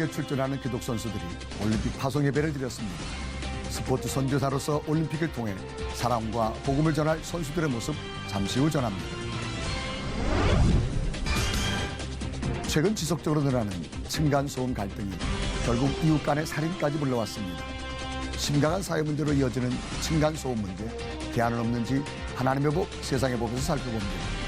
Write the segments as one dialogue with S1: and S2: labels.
S1: 리우올림픽에 출전하는 기독 선수들이 올림픽 파송 예배를 드렸습니다. 스포츠 선교사로서 올림픽을 통해 사랑과 복음을 전할 선수들의 모습 잠시 후 전합니다. 최근 지속적으로 늘어나는 층간소음 갈등이 결국 이웃 간의 살인까지 불러왔습니다. 심각한 사회 문제로 이어지는 층간소음 문제, 대안은 없는지 하나님의 법, 세상의 법에서 살펴봅니다.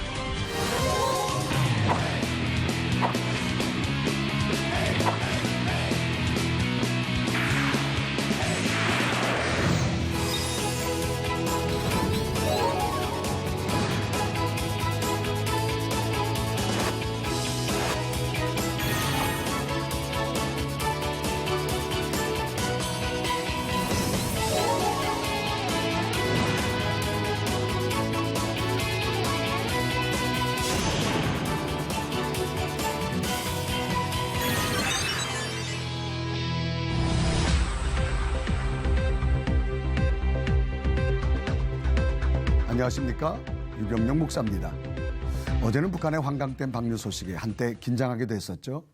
S1: 안녕하십니까? 유병영 목사입니다. 어제는 북한의 환강댐 방류 소식에 한때 긴장하기도 했었죠.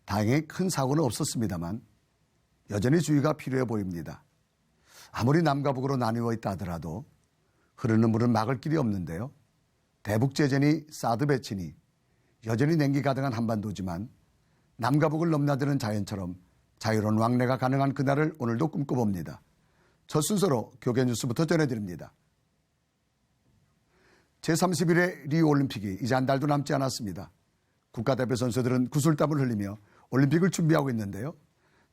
S1: 다행히 큰 사고는 없었습니다만 여전히 주의가 필요해 보입니다. 아무리 남과 북으로 나뉘어 있다 하더라도 흐르는 물은 막을 길이 없는데요. 대북제전이 사드 배치니 여전히 냉기 가득한 한반도지만 남과 북을 넘나드는 자연처럼 자유로운 왕래가 가능한 그날을 오늘도 꿈꿔봅니다. 첫 순서로 교계 뉴스부터 전해드립니다. 제31회 리우올림픽이 이제 한 달도 남지 않았습니다. 국가대표 선수들은 구슬땀을 흘리며 올림픽을 준비하고 있는데요.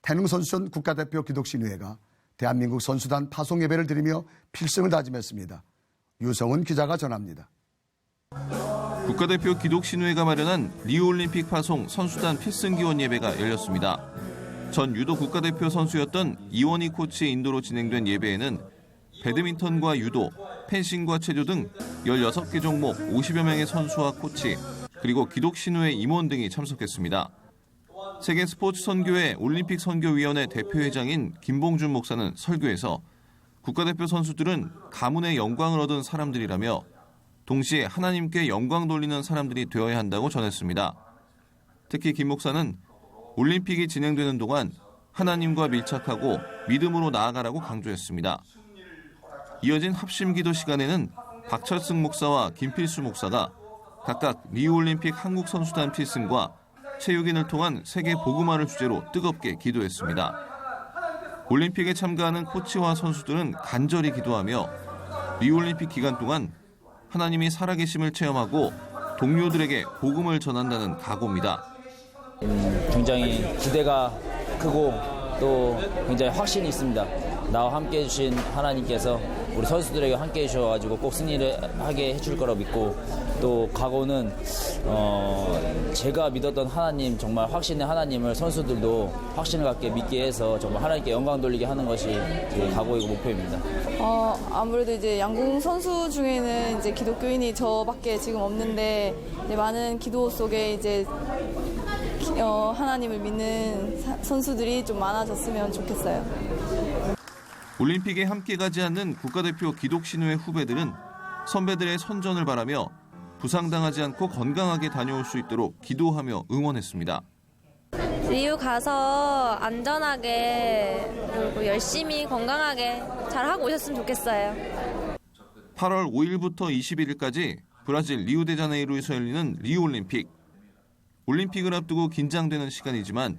S1: 태능선수촌 국가대표 기독신의회가 대한민국 선수단 파송 예배를 드리며 필승을 다짐했습니다. 유성은 기자가 전합니다.
S2: 국가대표 기독신의회가 마련한 리우올림픽 파송 선수단 필승기원 예배가 열렸습니다. 전 유도 국가대표 선수였던 이원희 코치의 인도로 진행된 예배에는 배드민턴과 유도, 펜싱과 체조 등 16개 종목 50여 명의 선수와 코치, 그리고 기독신의회 임원 등이 참석했습니다. 세계 스포츠 선교회 올림픽 선교위원회 대표회장인 김봉준 목사는 설교에서 국가대표 선수들은 가문의 영광을 얻은 사람들이라며 동시에 하나님께 영광 돌리는 사람들이 되어야 한다고 전했습니다. 특히 김 목사는 올림픽이 진행되는 동안 하나님과 밀착하고 믿음으로 나아가라고 강조했습니다. 이어진 합심기도 시간에는 박철승 목사와 김필수 목사가 각각 리우올림픽 한국선수단 필승과 체육인을 통한 세계 복음화를 주제로 뜨겁게 기도했습니다. 올림픽에 참가하는 코치와 선수들은 간절히 기도하며 리우올림픽 기간 동안 하나님이 살아계심을 체험하고 동료들에게 복음을 전한다는 각오입니다.
S3: 굉장히 기대가 크고 또 굉장히 확신이 있습니다. 나와 함께 해주신 하나님께서 우리 선수들에게 함께 해주셔가지고 꼭 승리를 하게 해줄 거라고 믿고 또 각오는 제가 믿었던 하나님, 정말 확신의 하나님을 선수들도 확신을 갖게 믿게 해서 정말 하나님께 영광 돌리게 하는 것이 제 각오이고 목표입니다.
S4: 아무래도 이제 양궁 선수 중에는 이제 기독교인이 저밖에 지금 없는데 이제 많은 기도 속에 이제 하나님을 믿는 선수들이 좀 많아졌으면 좋겠어요.
S2: 올림픽에 함께 가지 않는 국가대표 기독신의회 후배들은 선배들의 선전을 바라며 부상당하지 않고 건강하게 다녀올 수 있도록 기도하며 응원했습니다.
S5: 리우 가서 안전하게 그리고 열심히 건강하게 잘하고 오셨으면 좋겠어요.
S2: 8월 5일부터 21일까지 브라질 리우데자네이루에서 열리는 리우올림픽. 올림픽을 앞두고 긴장되는 시간이지만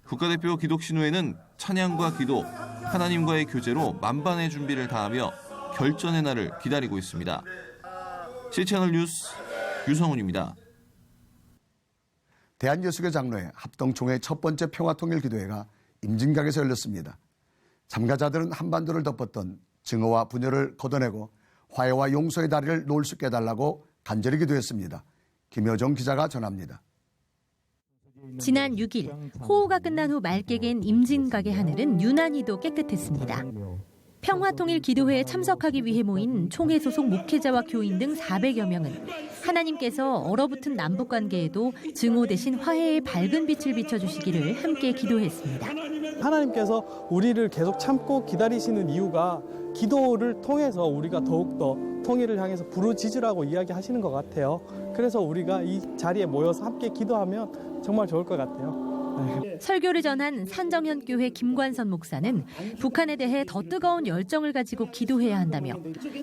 S2: 국가대표 기독신의회는 찬양과 기도, 하나님과의 교제로 만반의 준비를 다하며 결전의 날을 기다리고 있습니다. C채널 뉴스 유성훈입니다.
S1: 대한예수교 장로회 합동총회 첫 번째 평화통일기도회가 임진각에서 열렸습니다. 참가자들은 한반도를 덮었던 증오와 분열을 걷어내고 화해와 용서의 다리를 놓을 수 있게 해달라고 간절히 기도했습니다. 김효정 기자가 전합니다.
S6: 지난 6일 호우가 끝난 후 맑게 갠 임진각의 하늘은 유난히도 깨끗했습니다. 평화통일기도회에 참석하기 위해 모인 총회 소속 목회자와 교인 등 400여 명은 하나님께서 얼어붙은 남북관계에도 증오 대신 화해의 밝은 빛을 비춰주시기를 함께 기도했습니다.
S7: 하나님께서 우리를 계속 참고 기다리시는 이유가 기도를 통해서 우리가 더욱더 통일을 향해서 부르짖으라고 이야기하시는 것 같아요. 그래서 우리가 이 자리에 모여서 함께 기도하면 정말 좋을 것 같아요.
S6: 설교를 전한 산정현 교회 김관선 목사는 북한에 대해 더 뜨거운 열정을 가지고 기도해야 한다며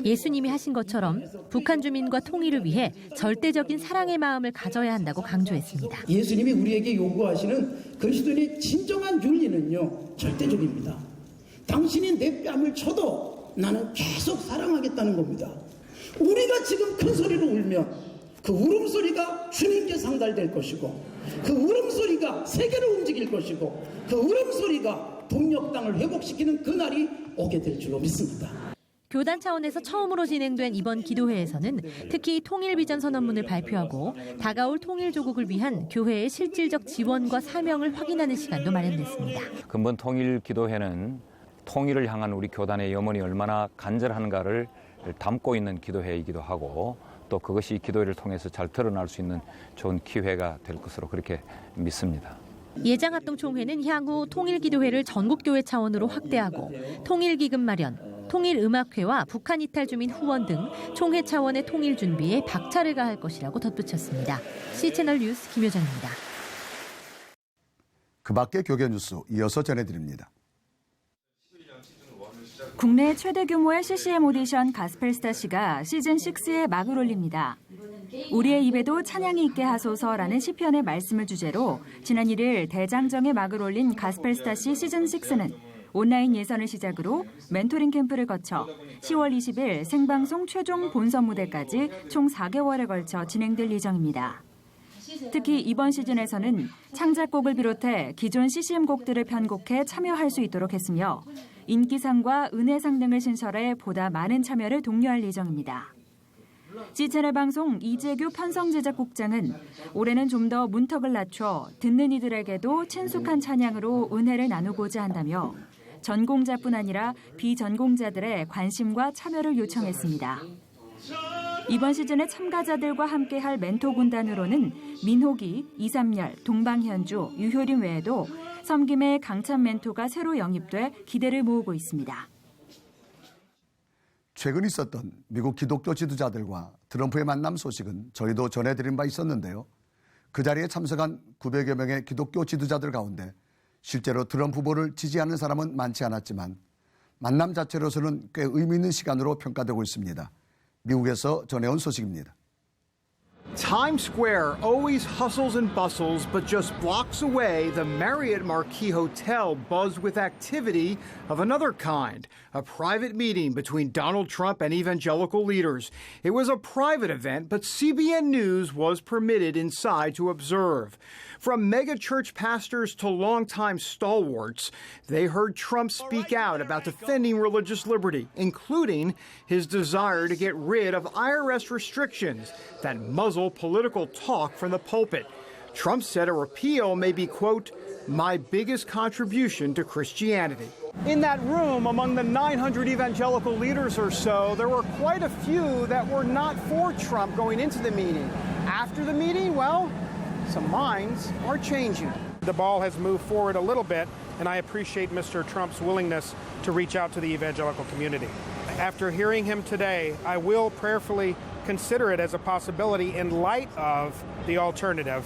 S6: 예수님이 하신 것처럼 북한 주민과 통일을 위해 절대적인 사랑의 마음을 가져야 한다고 강조했습니다.
S8: 예수님이 우리에게 요구하시는 그리스도인의 진정한 윤리는요, 절대적입니다. 당신이 내 뺨을 쳐도 나는 계속 사랑하겠다는 겁니다. 우리가 지금 큰 소리로 울면 그 울음소리가 주님께 상달될 것이고, 그 울음소리가 세계를 움직일 것이고, 그 울음소리가 동력 땅을 회복시키는 그날이 오게 될 줄로 믿습니다.
S6: 교단 차원에서 처음으로 진행된 이번 기도회에서는 특히 통일 비전 선언문을 발표하고 다가올 통일 조국을 위한 교회의 실질적 지원과 사명을 확인하는 시간도 마련됐습니다.
S9: 근본 통일 기도회는 통일을 향한 우리 교단의 염원이 얼마나 간절한가를 담고 있는 기도회이기도 하고, 또 그것이 기도회를 통해서 잘 드러날 수 있는 좋은 기회가 될 것으로 그렇게 믿습니다.
S6: 예장합동총회는 향후 통일기도회를 전국교회 차원으로 확대하고 통일기금 마련, 통일음악회와 북한 이탈 주민 후원 등 총회 차원의 통일 준비에 박차를 가할 것이라고 덧붙였습니다. C채널 뉴스 김효정입니다.
S1: 그 밖의 교계 뉴스 이어서 전해드립니다.
S10: 국내 최대 규모의 CCM 오디션 가스펠스타시가 시즌6에 막을 올립니다. 우리의 입에도 찬양이 있게 하소서라는 시편의 말씀을 주제로 지난 1일 대장정에 막을 올린 가스펠스타시 시즌6는 온라인 예선을 시작으로 멘토링 캠프를 거쳐 10월 20일 생방송 최종 본선 무대까지 총 4개월에 걸쳐 진행될 예정입니다. 특히 이번 시즌에서는 창작곡을 비롯해 기존 CCM 곡들을 편곡해 참여할 수 있도록 했으며 인기상과 은혜상 등을 신설해 보다 많은 참여를 독려할 예정입니다. C채널 방송 이재규 편성제작국장은 올해는 좀 더 문턱을 낮춰 듣는 이들에게도 친숙한 찬양으로 은혜를 나누고자 한다며 전공자뿐 아니라 비전공자들의 관심과 참여를 요청했습니다. 이번 시즌의 참가자들과 함께할 멘토 군단으로는 민호기, 이삼열, 동방현주, 유효림 외에도 섬김의 강찬 멘토가 새로 영입돼 기대를 모으고 있습니다.
S1: 최근 있었던 미국 기독교 지도자들과 트럼프의 만남 소식은 저희도 전해드린 바 있었는데요. 그 자리에 참석한 900여 명의 기독교 지도자들 가운데 실제로 트럼프 후보를 지지하는 사람은 많지 않았지만 만남 자체로서는 꽤 의미 있는 시간으로 평가되고 있습니다. 미국에서 전해온 소식입니다.
S11: Times Square always hustles and bustles, but just blocks away, the Marriott Marquis Hotel buzzed with activity of another kind, a private meeting between Donald Trump and evangelical leaders. It was a private event, but CBN News was permitted inside to observe. From mega-church pastors to longtime stalwarts, they heard Trump speak out about defending religious liberty, including his desire to get rid of IRS restrictions that muzzle political talk from the pulpit. Trump said a repeal may be, quote, my biggest contribution to Christianity. In that room, among the 900 evangelical leaders or so, there were quite a few that were not for Trump going into the meeting. After the meeting, well, some minds are changing.
S12: The ball has moved forward a little bit, and I appreciate Mr. Trump's willingness to reach out to the evangelical community. After hearing him today, I will prayerfully consider it as a possibility in light of the alternative.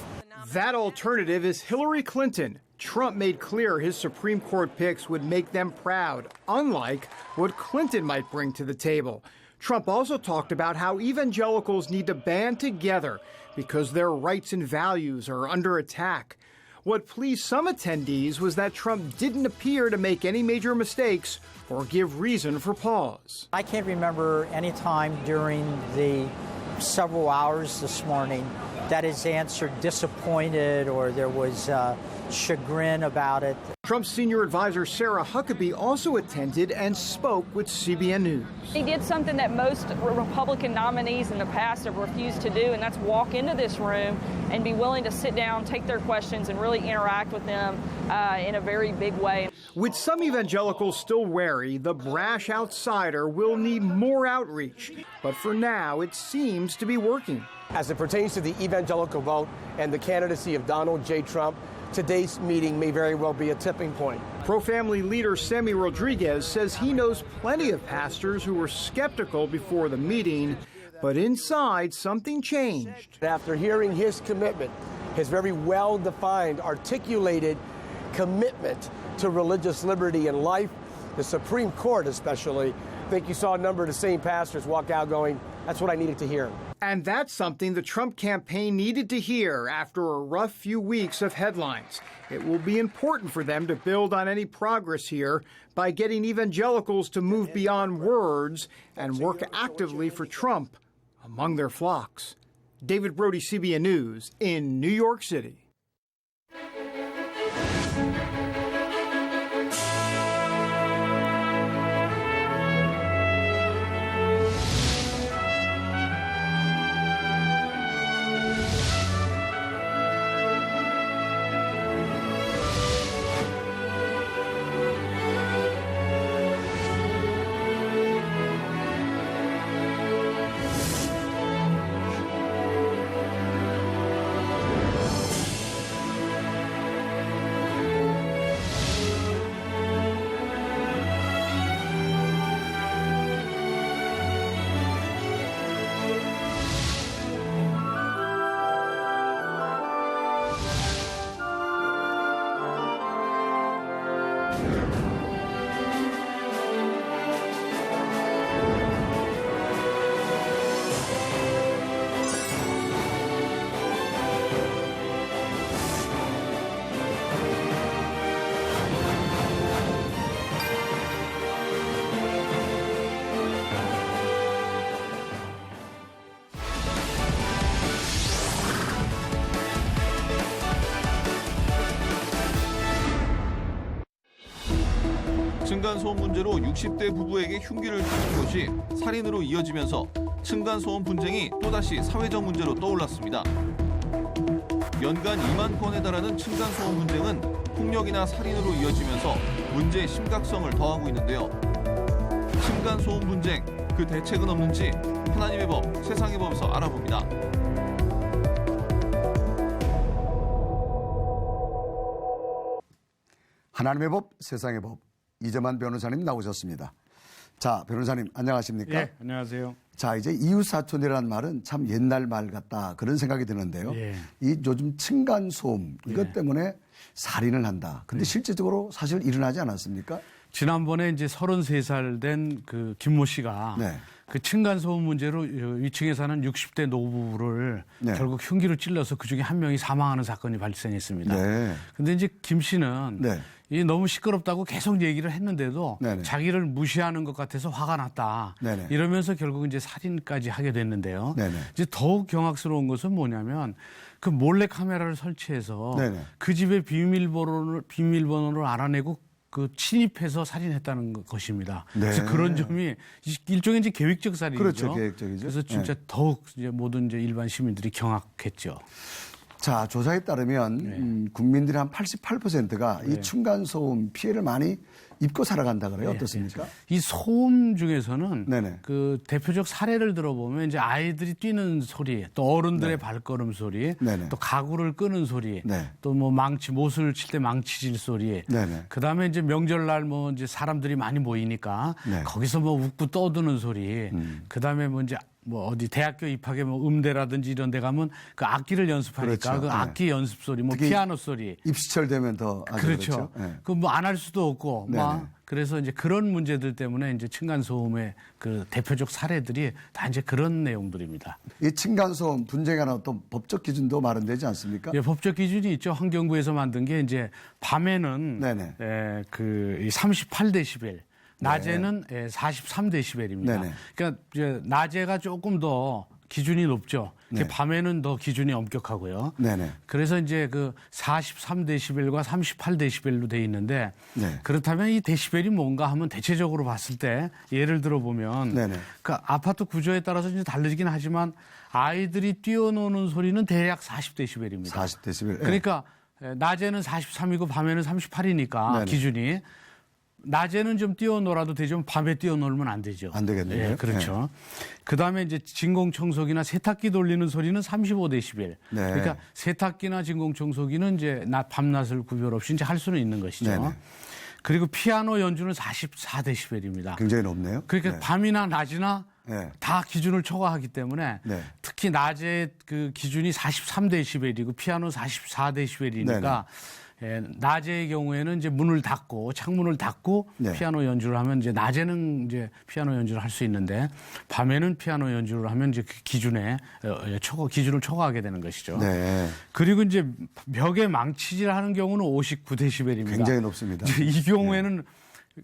S11: That alternative is Hillary Clinton. Trump made clear his Supreme Court picks would make them proud, unlike what Clinton might bring to the table. Trump also talked about how evangelicals need to band together because their rights and values are under attack. What pleased some attendees was that Trump didn't appear to make any major mistakes or give reason for pause.
S13: I can't remember any time during the several hours this morning that his answer disappointed or there was chagrin about it.
S11: Trump's senior advisor Sarah Huckabee also attended and spoke with CBN News.
S14: He did something that most Republican nominees in the past have refused to do, and that's walk into this room and be willing to sit down, take their questions, and really interact with them in a very big way.
S11: With some evangelicals still wary, the brash outsider will need more outreach. But for now, it seems to be working.
S15: As it pertains to the evangelical vote and the candidacy of Donald J. Trump, today's meeting may very well be a tipping point.
S11: Pro-family leader Sammy Rodriguez says he knows plenty of pastors who were skeptical before the meeting, but inside something changed.
S15: After hearing his commitment his very well-defined, articulated commitment to religious liberty and life. The Supreme Court especially, I think you saw a number of the same pastors walk out going, that's what I needed to hear.
S11: And that's something the Trump campaign needed to hear after a rough few weeks of headlines. It will be important for them to build on any progress here by getting evangelicals to move beyond words and work actively for Trump among their flocks. David Brody, CBN News in New York City.
S2: 층간소음 문제로 60대 부부에게 흉기를 휘둔 것이 살인으로 이어지면서 층간소음 분쟁이 또다시 사회적 문제로 떠올랐습니다. 연간 2만 건에 달하는 층간소음 분쟁은 폭력이나 살인으로 이어지면서 문제의 심각성을 더하고 있는데요. 층간소음 분쟁, 그 대책은 없는지 하나님의 법, 세상의 법에서 알아봅니다.
S1: 하나님의 법, 세상의 법. 이재만 변호사님 나오셨습니다. 자, 변호사님 안녕하십니까?
S16: 예, 안녕하세요.
S1: 자, 이제 이웃사촌이라는 말은 참 옛날 말 같다 그런 생각이 드는데요.
S16: 예.
S1: 이 요즘 층간소음 이것 때문에 살인을 한다. 근데 실제적으로 사실 일어나지 않았습니까?
S16: 지난번에 이제 33살 된 그 김모 씨가 그 층간소음 문제로 위층에 사는 60대 노부부를 결국 흉기로 찔러서 그중에 한 명이 사망하는 사건이 발생했습니다. 근데 이제 김 씨는 이 너무 시끄럽다고 계속 얘기를 했는데도 자기를 무시하는 것 같아서 화가 났다. 이러면서 결국 이제 살인까지 하게 됐는데요. 이제 더욱 경악스러운 것은 뭐냐면 그 몰래 카메라를 설치해서 그 집의 비밀번호를 알아내고 그 침입해서 살인했다는 것입니다. 그래서 그런 점이 일종의 이제 계획적 살인이죠.
S1: 그렇죠, 계획적이죠.
S16: 그래서 진짜 더욱 이제 모든 이제 일반 시민들이 경악했죠.
S1: 자, 조사에 따르면 국민들의 한 88%가 이 층간소음 피해를 많이 입고 살아간다 그래요. 어떻습니까?
S16: 이 소음 중에서는 그 대표적 사례를 들어보면 이제 아이들이 뛰는 소리, 또 어른들의 발걸음 소리, 또 가구를 끄는 소리, 또 뭐 못을 칠 때 망치질 소리, 그다음에 이제 명절날 뭐 이제 사람들이 많이 모이니까 거기서 뭐 웃고 떠드는 소리, 그다음에 뭐 이제 뭐 어디 대학교 입학에 뭐 음대라든지 이런 데 가면 그 악기를 연습하니까 그 악기 연습 소리, 뭐 피아노 소리.
S1: 입시철 되면 더 아주
S16: 그렇죠. 그 뭐 안 할 수도 없고 막 그래서 이제 그런 문제들 때문에 이제 층간소음의 그 대표적 사례들이 다 이제 그런 내용들입니다.
S1: 이 층간소음 분쟁에 관한 어떤 법적 기준도 마련되지 않습니까?
S16: 예, 법적 기준이 있죠. 환경부에서 만든 게 이제 밤에는 그 38데시벨. 낮에는 43데시벨입니다. 그러니까 이제 낮에가 조금 더 기준이 높죠. 밤에는 더 기준이 엄격하고요. 그래서 이제 그 43데시벨과 38데시벨로 돼 있는데 그렇다면 이 데시벨이 뭔가 하면 대체적으로 봤을 때 예를 들어 보면 그 아파트 구조에 따라서 이제 다르긴 하지만 아이들이 뛰어노는 소리는 대략 40데시벨입니다.
S1: 40데시벨.
S16: 그러니까 낮에는 43이고 밤에는 38이니까 기준이 낮에는 좀 뛰어놀아도 되지만 밤에 뛰어놀면 안 되죠.
S1: 안 되겠네요.
S16: 네, 그렇죠. 그다음에 이제 진공청소기나 세탁기 돌리는 소리는 35데시벨. 그러니까 세탁기나 진공청소기는 이제 밤낮을 구별 없이 이제 할 수는 있는 것이죠. 그리고 피아노 연주는 44데시벨입니다.
S1: 굉장히 높네요.
S16: 그러니까 밤이나 낮이나
S1: 네.
S16: 다 기준을 초과하기 때문에
S1: 네.
S16: 특히 낮에 그 기준이 43데시벨이고 피아노 44데시벨이니까 낮의 경우에는 이제 문을 닫고 창문을 닫고
S1: 네.
S16: 피아노 연주를 하면 이제 낮에는 이제 피아노 연주를 할 수 있는데 밤에는 피아노 연주를 하면 이제 그 기준에 기준을 초과하게 되는 것이죠.
S1: 네.
S16: 그리고 이제 벽에 망치질하는 경우는 59데시벨입니다.
S1: 굉장히 높습니다.
S16: 이 경우에는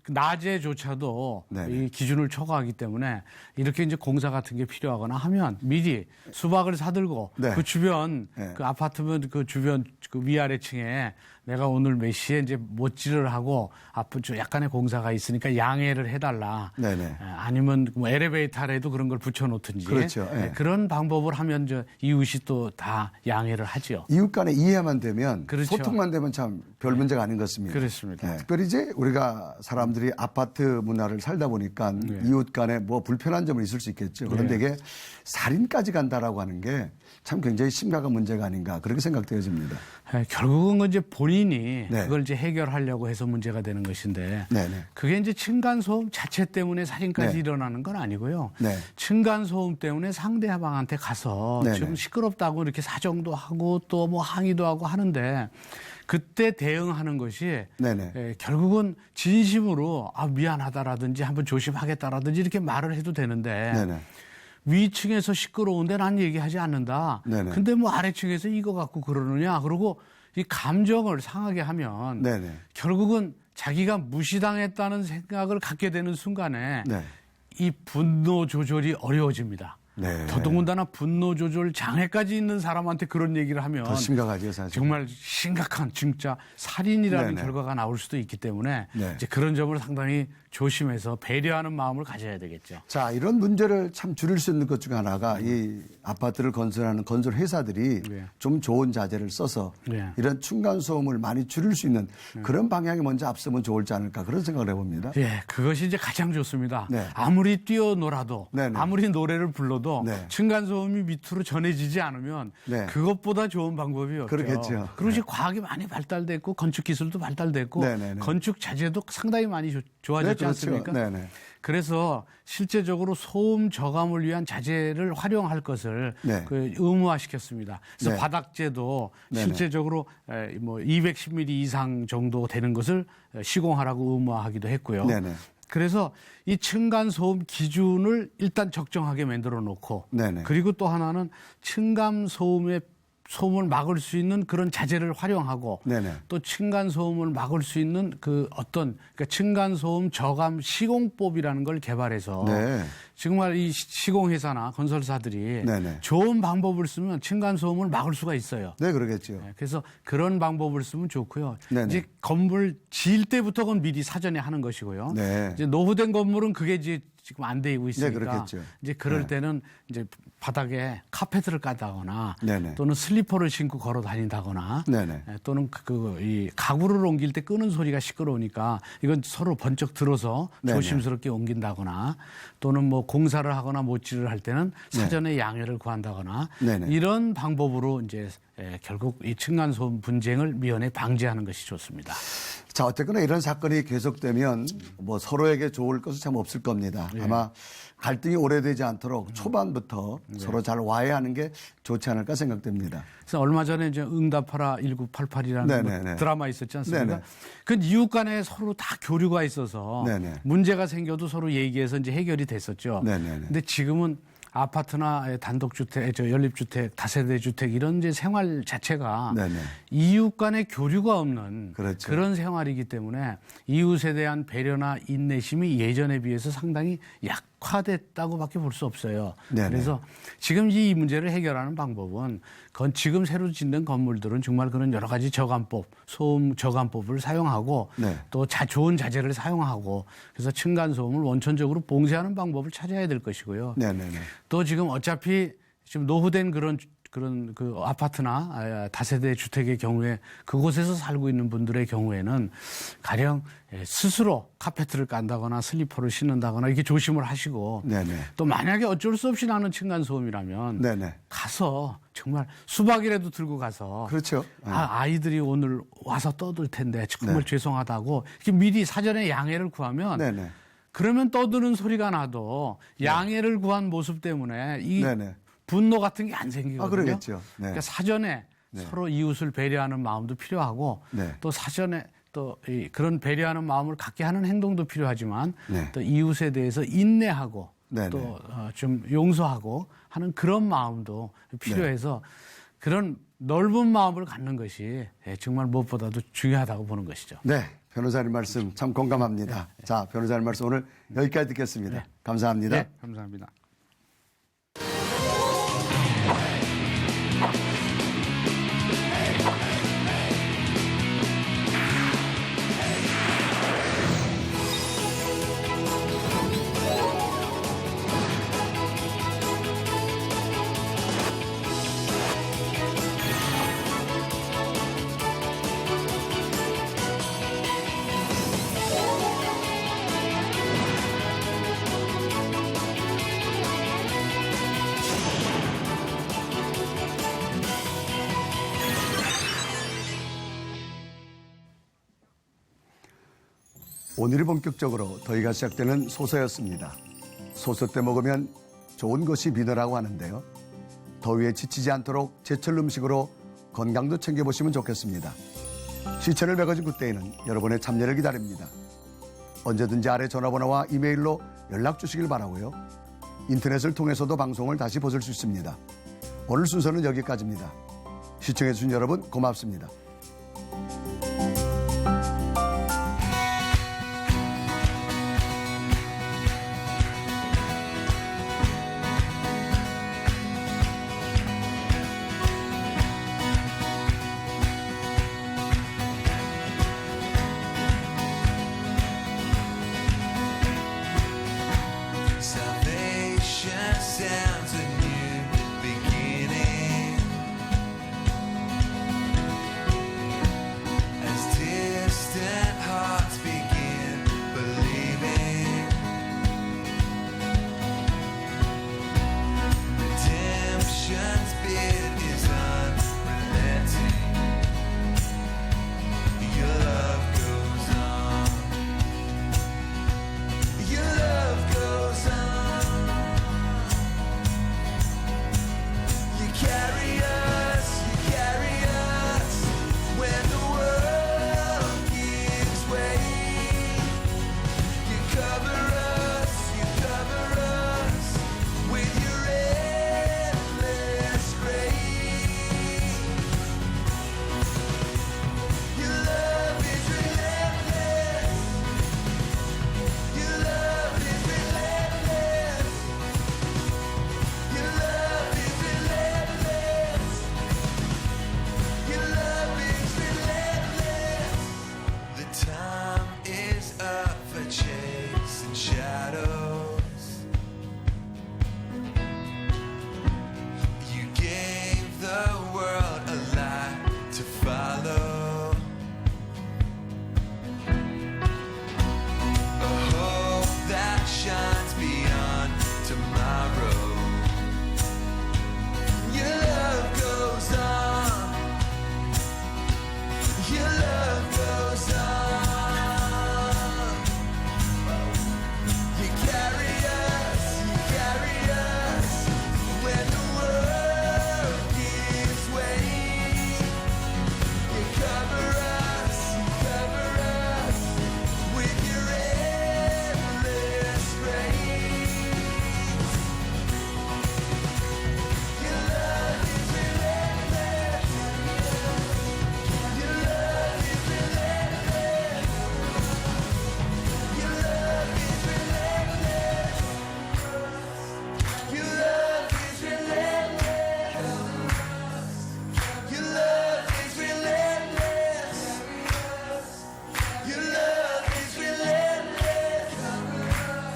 S16: 낮에조차도
S1: 네.
S16: 이 기준을 초과하기 때문에 이렇게 이제 공사 같은 게 필요하거나 하면 미리 수박을 사들고
S1: 네.
S16: 그 주변
S1: 네.
S16: 그 아파트면 그 주변 그 위아래층에 내가 오늘 몇 시에 이제 못질을 하고 앞으로 좀 약간의 공사가 있으니까 양해를 해달라.
S1: 네네.
S16: 아니면 뭐 엘리베이터에도 그런 걸 붙여놓든지.
S1: 그렇죠. 네.
S16: 그런 방법을 하면 저 이웃이 또 다 양해를 하죠.
S1: 이웃 간에 이해만 되면
S16: 그렇죠.
S1: 소통만 되면 참 별 문제가 아닌 것 같습니다.
S16: 그렇습니다.
S1: 네. 특별히 이제 우리가 사람들이 아파트 문화를 살다 보니까 이웃 간에 뭐 불편한 점은 있을 수 있겠죠. 그런데 이게 살인까지 간다라고 하는 게 참 굉장히 심각한 문제가 아닌가 그렇게 생각되어집니다.
S16: 결국은 이제 본인이
S1: 네.
S16: 그걸 이제 해결하려고 해서 문제가 되는 것인데
S1: 네네.
S16: 그게 이제 층간소음 자체 때문에 살인까지
S1: 네.
S16: 일어나는 건 아니고요.
S1: 네.
S16: 층간소음 때문에 상대방한테 가서
S1: 네네.
S16: 좀 시끄럽다고 이렇게 사정도 하고 또 뭐 항의도 하고 하는데 그때 대응하는 것이
S1: 네네.
S16: 결국은 진심으로 미안하다라든지 한번 조심하겠다라든지 이렇게 말을 해도 되는데
S1: 네네.
S16: 위층에서 시끄러운데 난 얘기하지 않는다.
S1: 네네.
S16: 근데 뭐 아래층에서 이거 갖고 그러느냐. 그러고 이 감정을 상하게 하면
S1: 네네.
S16: 결국은 자기가 무시당했다는 생각을 갖게 되는 순간에
S1: 네.
S16: 이 분노 조절이 어려워집니다.
S1: 네.
S16: 더더군다나 분노 조절 장애까지 있는 사람한테 그런 얘기를 하면
S1: 더 심각하죠, 사실.
S16: 정말 심각한 진짜 살인이라는
S1: 네네.
S16: 결과가 나올 수도 있기 때문에
S1: 네.
S16: 이제 그런 점을 상당히 조심해서 배려하는 마음을 가져야 되겠죠.
S1: 자, 이런 문제를 참 줄일 수 있는 것 중에 하나가 이 아파트를 건설하는 건설 회사들이
S16: 네.
S1: 좀 좋은 자재를 써서
S16: 네.
S1: 이런 층간소음을 많이 줄일 수 있는 그런 방향이 먼저 앞서면 좋을지 않을까 그런 생각을 해봅니다.
S16: 예, 그것이 이제 가장 좋습니다.
S1: 네.
S16: 아무리 뛰어놀아도
S1: 네네.
S16: 아무리 노래를 불러도
S1: 네.
S16: 층간소음이 밑으로 전해지지 않으면
S1: 네.
S16: 그것보다 좋은 방법이 없죠.
S1: 그렇겠죠.
S16: 그리고 이제 과학이 많이 발달됐고 건축 기술도 발달됐고
S1: 네네네.
S16: 건축 자재도 상당히 많이 좋아졌지
S1: 네, 그렇죠.
S16: 않습니까?
S1: 네네.
S16: 그래서 실제적으로 소음 저감을 위한 자재를 활용할 것을
S1: 네.
S16: 그 의무화시켰습니다. 그래서
S1: 네.
S16: 바닥재도
S1: 네네.
S16: 실제적으로 뭐 210mm 이상 정도 되는 것을 시공하라고 의무화하기도 했고요.
S1: 네네.
S16: 그래서 이 층간소음 기준을 일단 적정하게 만들어 놓고
S1: 네네.
S16: 그리고 또 하나는 층간소음의 소음을 막을 수 있는 그런 자재를 활용하고
S1: 네네.
S16: 또 층간소음을 막을 수 있는 그 어떤 그러니까 층간소음 저감 시공법이라는 걸 개발해서
S1: 네.
S16: 정말 이 시공회사나 건설사들이
S1: 네네.
S16: 좋은 방법을 쓰면 층간소음을 막을 수가 있어요.
S1: 네, 그러겠죠.
S16: 그래서 그런 방법을 쓰면 좋고요.
S1: 네네.
S16: 이제 건물 지을 때부터 그건 미리 사전에 하는 것이고요.
S1: 네.
S16: 이제 노후된 건물은 그게 이제 지금 안 되고 있으니까
S1: 네, 그렇겠죠.
S16: 이제 그럴
S1: 네.
S16: 때는 이제 바닥에 카페트를 깔다거나
S1: 네네.
S16: 또는 슬리퍼를 신고 걸어 다닌다거나
S1: 네네.
S16: 또는 이 가구를 옮길 때 끄는 소리가 시끄러우니까 이건 서로 번쩍 들어서
S1: 네네.
S16: 조심스럽게 옮긴다거나 또는 뭐 공사를 하거나 못질을 할 때는 사전에 양해를 구한다거나
S1: 네네.
S16: 이런 방법으로 이제 결국 이 층간소음 분쟁을 미연에 방지하는 것이 좋습니다.
S1: 자, 어쨌거나 이런 사건이 계속되면 뭐 서로에게 좋을 것은 참 없을 겁니다. 아마 갈등이 오래되지 않도록 초반부터 서로 잘 와해하는 게 좋지 않을까 생각됩니다.
S16: 그래서 얼마 전에 이제 응답하라 1988이라는
S1: 네네네.
S16: 드라마 있었지 않습니까?
S1: 네네.
S16: 그 이웃 간에 서로 다 교류가 있어서
S1: 네네.
S16: 문제가 생겨도 서로 얘기해서 이제 해결이 됐었죠.
S1: 네네네.
S16: 근데 지금은 아파트나 단독주택, 연립주택, 다세대 주택 이런 이제 생활 자체가
S1: 네네.
S16: 이웃 간의 교류가 없는
S1: 그렇죠.
S16: 그런 생활이기 때문에 이웃에 대한 배려나 인내심이 예전에 비해서 상당히 약화됐다고밖에 볼 수 없어요.
S1: 네네.
S16: 그래서 지금 이 문제를 해결하는 방법은 지금 새로 짓는 건물들은 정말 그런 여러 가지 저감법, 소음 저감법을 사용하고
S1: 네.
S16: 또 좋은 자재를 사용하고 그래서 층간소음을 원천적으로 봉쇄하는 방법을 찾아야 될 것이고요.
S1: 네네네.
S16: 또 지금 어차피 지금 노후된 그런 그 아파트나 다세대 주택의 경우에 그곳에서 살고 있는 분들의 경우에는 가령 스스로 카페트를 깐다거나 슬리퍼를 신는다거나 이렇게 조심을 하시고
S1: 네네.
S16: 또 만약에 어쩔 수 없이 나는 층간소음이라면
S1: 네네.
S16: 가서 정말 수박이라도 들고 가서
S1: 그렇죠.
S16: 아이들이 오늘 와서 떠들 텐데 정말
S1: 네.
S16: 죄송하다고 이렇게 미리 사전에 양해를 구하면
S1: 네네.
S16: 그러면 떠드는 소리가 나도 양해를 구한 모습 때문에 이
S1: 네네.
S16: 분노 같은 게 안 생기거든요.
S1: 그러겠죠. 네.
S16: 그러니까 사전에 서로 이웃을 배려하는 마음도 필요하고 또 사전에 또 그런 배려하는 마음을 갖게 하는 행동도 필요하지만 또 이웃에 대해서 인내하고 또 좀 용서하고 하는 그런 마음도 필요해서 그런 넓은 마음을 갖는 것이 정말 무엇보다도 중요하다고 보는 것이죠.
S1: 네, 변호사님 말씀 참 공감합니다. 자, 변호사님 말씀 오늘 여기까지 듣겠습니다. 감사합니다.
S16: 네, 감사합니다.
S1: 오늘이 본격적으로 더위가 시작되는 소서였습니다. 소서 때 먹으면 좋은 것이 비너라고 하는데요. 더위에 지치지 않도록 제철 음식으로 건강도 챙겨보시면 좋겠습니다. 시체를 매거진 굿데이는 여러분의 참여를 기다립니다. 언제든지 아래 전화번호와 이메일로 연락 주시길 바라고요. 인터넷을 통해서도 방송을 다시 보실 수 있습니다. 오늘 순서는 여기까지입니다. 시청해주신 여러분 고맙습니다.